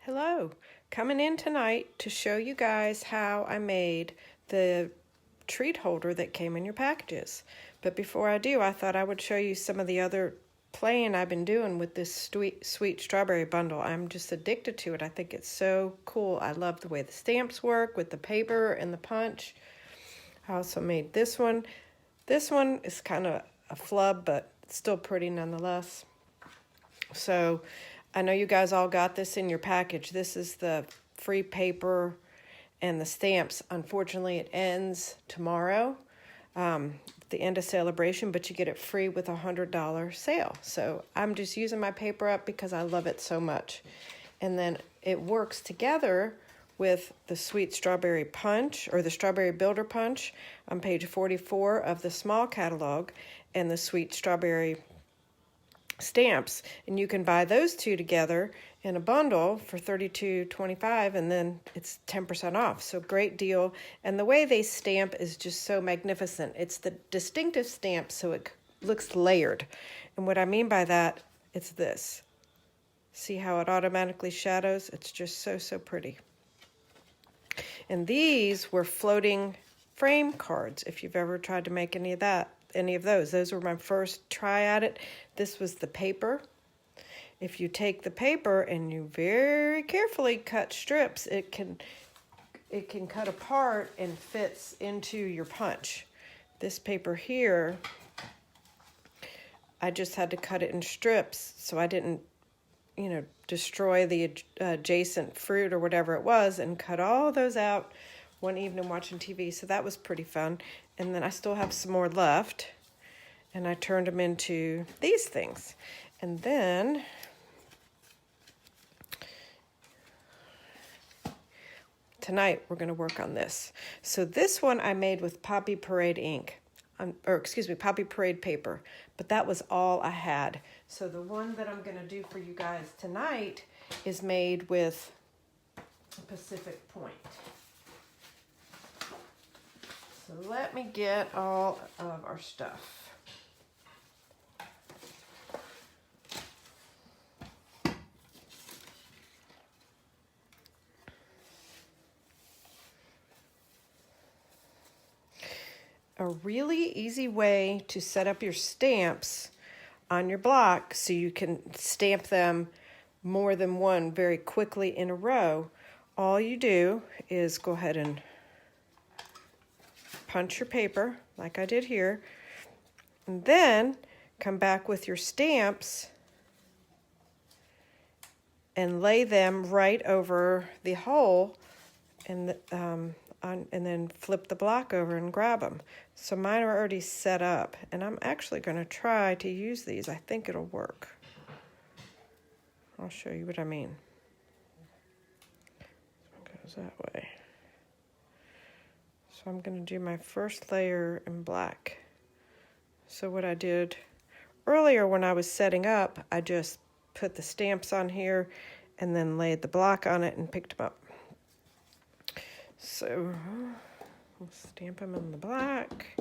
Hello, coming in tonight to show you guys how I made the treat holder that came in your packages. But before I do, I thought I would show you some of the other playing I've been doing with this sweet strawberry bundle. I'm just addicted to it. I think it's so cool. I love the way the stamps work with the paper and the punch. I also made this one. This one is kind of a flub, but still pretty nonetheless. So I know you guys all got this in your package. This is the free paper and the stamps. Unfortunately, it ends tomorrow, the end of celebration, but you get it free with a $100 sale. So I'm just using my paper up because I love it so much. And then it works together with the sweet strawberry punch or the strawberry builder punch on page 44 of the small catalog and the sweet strawberry stamps, and you can buy those two together in a bundle for $32.25, and then it's 10% off. So great deal. And the way they stamp is just so magnificent. It's the distinctive stamp, so it looks layered. And what I mean by that, it's this. See how it automatically shadows? It's just so pretty. And these were floating frame cards, if you've ever tried to make any of those. Those were my first try at it. This was the paper. If you take the paper and you very carefully cut strips, it can cut apart and fits into your punch. This paper here, I just had to cut it in strips so I didn't, destroy the adjacent fruit or whatever it was, and cut all those out one evening watching TV. So that was pretty fun. And then I still have some more left, and I turned them into these things. And then tonight we're going to work on this. So this one I made with Poppy Parade ink, Poppy Parade paper, but that was all I had. So the one that I'm going to do for you guys tonight is made with Pacific Point. So let me get all of our stuff. A really easy way to set up your stamps on your block so you can stamp them more than one very quickly in a row. All you do is go ahead and punch your paper like I did here, and then come back with your stamps and lay them right over the hole, and then flip the block over and grab them. So mine are already set up, and I'm actually going to try to use these. I think it'll work. I'll show you what I mean. It goes that way. So I'm going to do my first layer in black. So what I did earlier when I was setting up, I just put the stamps on here and then laid the block on it and picked them up. So we'll stamp them in the black.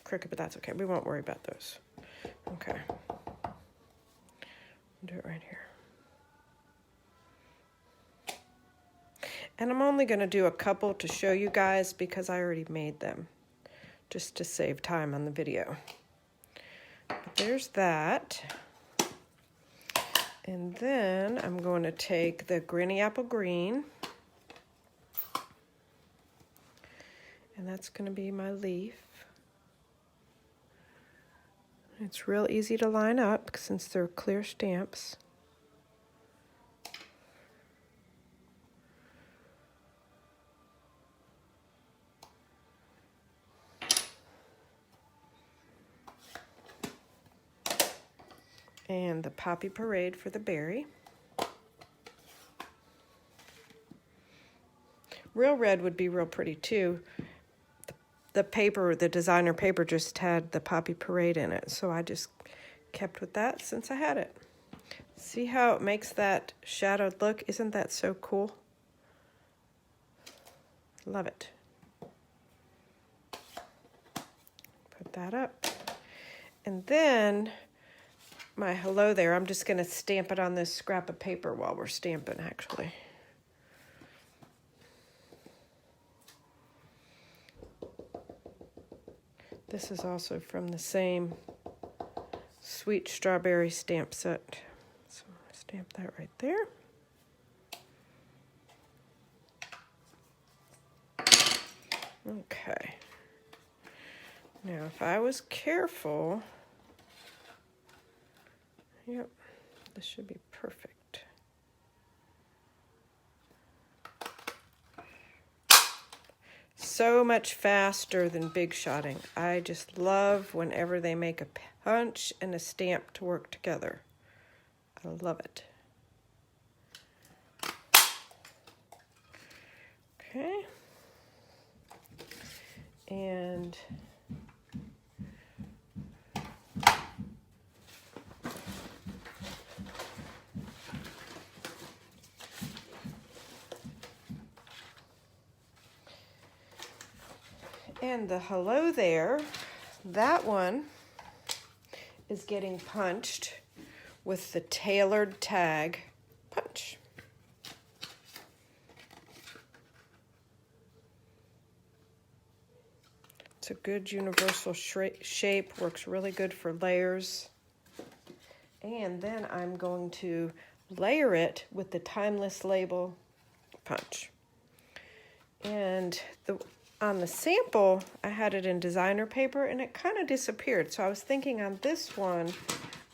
Crooked, but that's okay. We won't worry about those. Okay. I'll do it right here. And I'm only going to do a couple to show you guys because I already made them, just to save time on the video. But there's that. And then I'm going to take the Granny Apple Green, and that's going to be my leaf. It's real easy to line up since they're clear stamps. And the Poppy Parade for the berry. Real red would be real pretty too. The paper, the designer paper, just had the Poppy Parade in it, so I just kept with that since I had it. See how it makes that shadowed look? Isn't that so cool? Love it. Put that up. And then my hello there, I'm just going to stamp it on this scrap of paper while we're stamping, actually. This is also from the same Sweet Strawberry stamp set. So I'm going to stamp that right there. Okay. Now, if I was careful, yep, this should be perfect. So much faster than Big Shotting. I just love whenever they make a punch and a stamp to work together. I love it. Okay. And the hello there, that one is getting punched with the tailored tag punch. It's a good universal shape, works really good for layers. And then I'm going to layer it with the Timeless Label punch. And on the sample, I had it in designer paper and it kind of disappeared. So I was thinking on this one,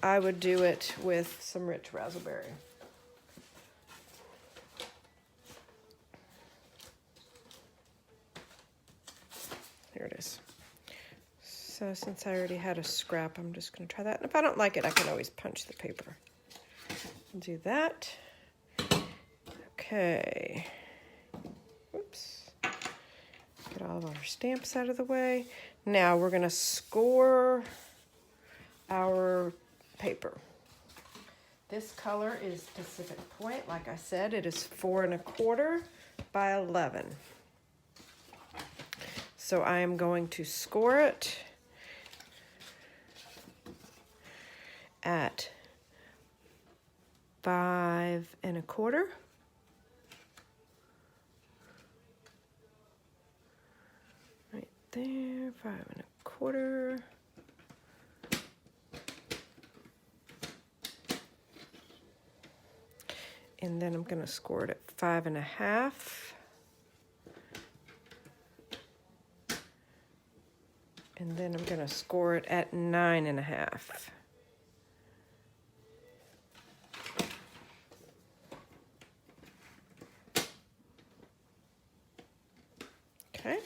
I would do it with some Rich Razzleberry. Here it is. So since I already had a scrap, I'm just going to try that. And if I don't like it, I can always punch the paper. Do that. Okay. Whoops. Get all of our stamps out of the way. Now we're going to score our paper. This color is Pacific Point. Like I said, it is 4 1/4 by 11. So I am going to score it at 5 1/4. Right there, 5 1/4. And then I'm going to score it at 5 1/2. And then I'm going to score it at 9 1/2. Okay.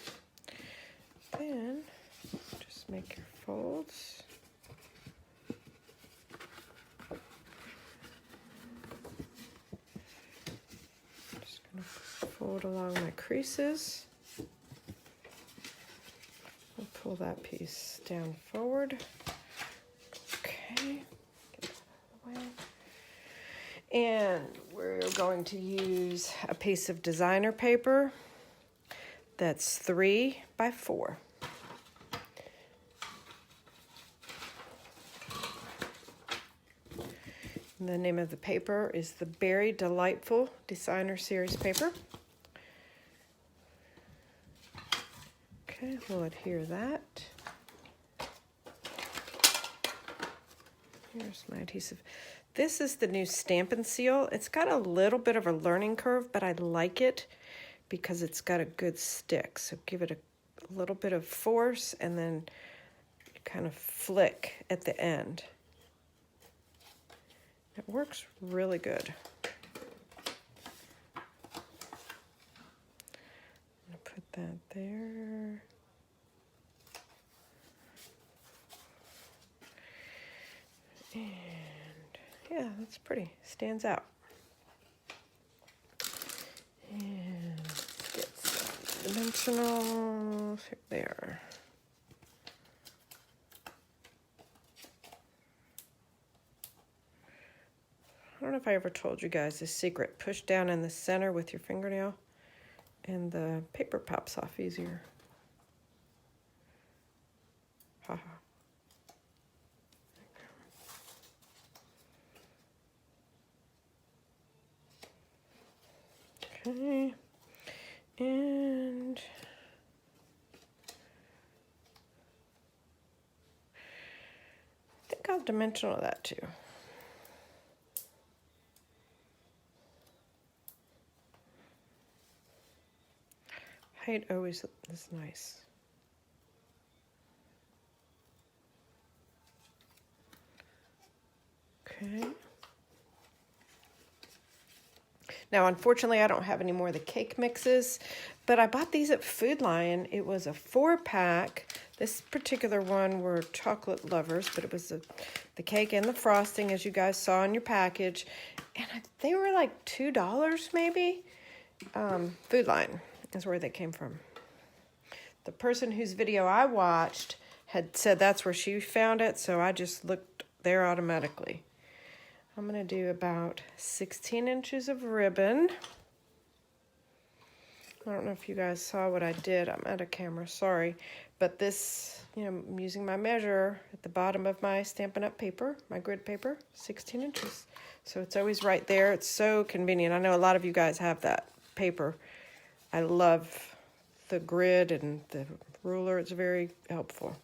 Then just make your folds. Just going to fold along my creases. I'll pull that piece down forward. Okay. Get that out of the way. And we're going to use a piece of designer paper that's 3 by 4. And the name of the paper is the Berry Delightful Designer Series paper. Okay, we'll adhere that. Here's my adhesive. This is the new Stampin' Seal. It's got a little bit of a learning curve, but I like it because it's got a good stick. So give it a little bit of force and then kind of flick at the end. It works really good. I'm gonna put that there. And yeah, that's pretty. Stands out. And get some dimensionals. Here they are. I don't know if I ever told you guys this secret. Push down in the center with your fingernail and the paper pops off easier. Haha. Okay, and I think I'll dimensional that too. Height always is nice. Okay. Now, unfortunately, I don't have any more of the cake mixes, but I bought these at Food Lion. It was a 4-pack. This particular one were chocolate lovers, but it was the cake and the frosting, as you guys saw in your package. And they were like $2 maybe. Food Lion is where they came from. The person whose video I watched had said that's where she found it, so I just looked there automatically. I'm going to do about 16 inches of ribbon. I don't know if you guys saw what I did. I'm out of camera, sorry. But this, I'm using my measure at the bottom of my Stampin' Up! Paper, my grid paper, 16 inches. So it's always right there. It's so convenient. I know a lot of you guys have that paper. I love the grid and the ruler. It's very helpful.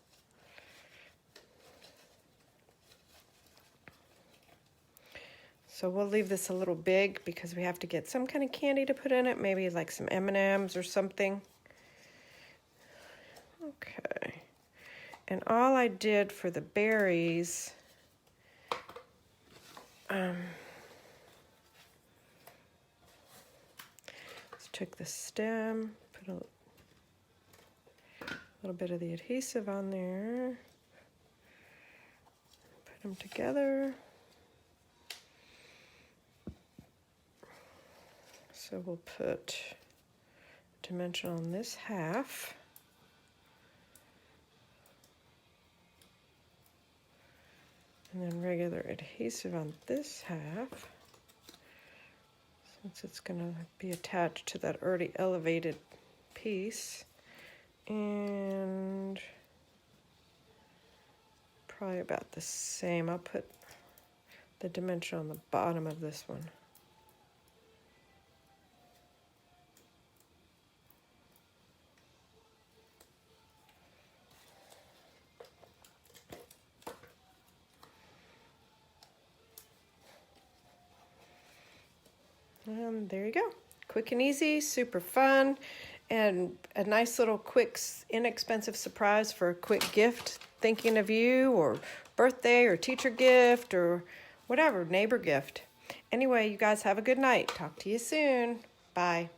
So we'll leave this a little big because we have to get some kind of candy to put in it, maybe like some M&Ms or something. Okay. And all I did for the berries, just took the stem, put a little bit of the adhesive on there, put them together. So we'll put dimension on this half. And then regular adhesive on this half. Since it's going to be attached to that already elevated piece. And probably about the same. I'll put the dimension on the bottom of this one. And there you go. Quick and easy, super fun, and a nice little quick, inexpensive surprise for a quick gift, thinking of you, or birthday, or teacher gift, or whatever, neighbor gift. Anyway, you guys have a good night. Talk to you soon. Bye.